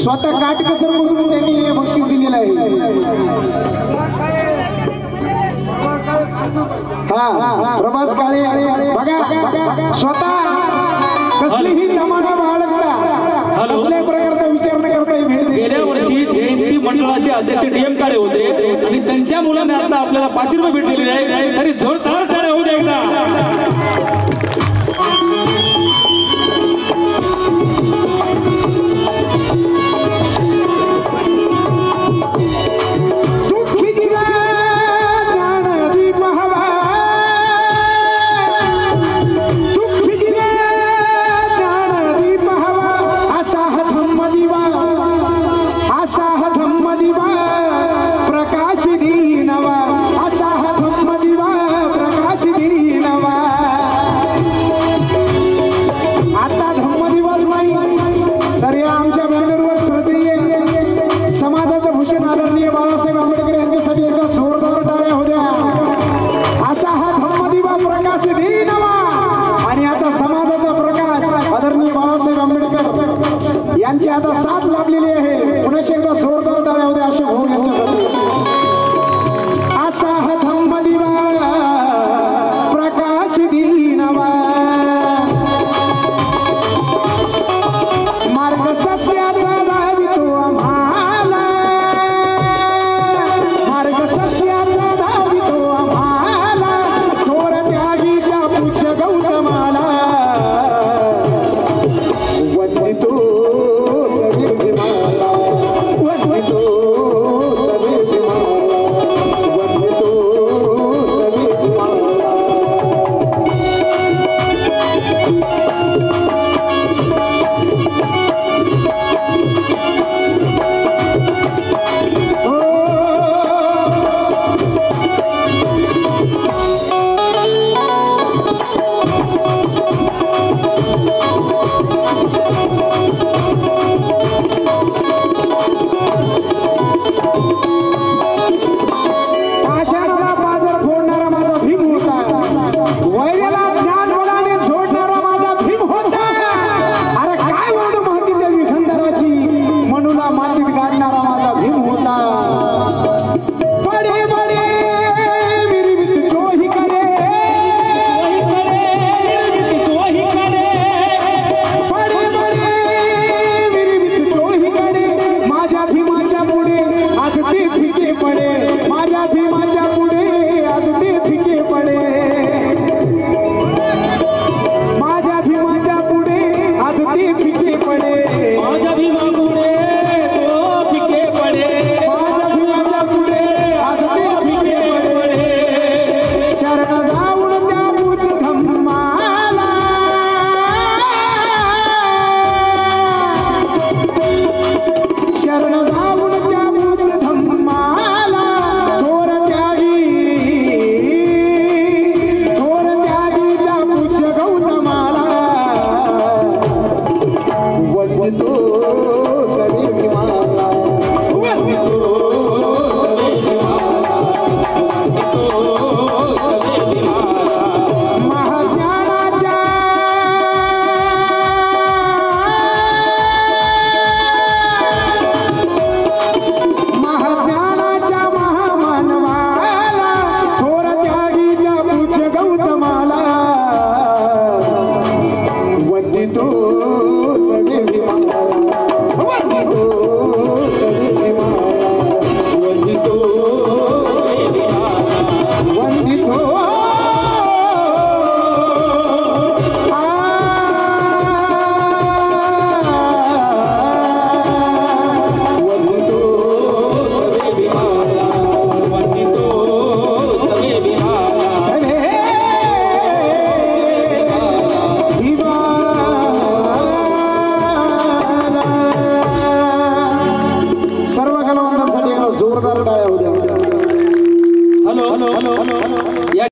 स्वतः काटकसर म्हणून त्यांनी बक्षीस दिलेलं आहे। हा प्रभास काळे बघा स्वतः कसलीही तमाना बाळगता कसल्याही प्रकारचा विचार न करता भेट दिली। गेल्या वर्षी जयंती मंडळाचे अध्यक्ष डीएम काळे होते आणि त्यांच्या मुलांनी आता आपल्याला 500 रुपये भेट दिलेले आहे। तरी जोरदार टाळ्या होऊ द्या एकदा। यांची आता साथ लाभलेली आहे। पुन्हा एकदा जोरदार टाळ्या होत्या अशोक भाऊ यांच्यासाठी। असा हा धम्म दिवा प्रकाश दिनवा मार्ग सत्याचा धावितो आम्हाला मार्ग सत्याचा धावितो आम्हाला थोर त्यागी त्या पुच्छ गौतमाला वंदितो हॅलो हॅलो हॅलो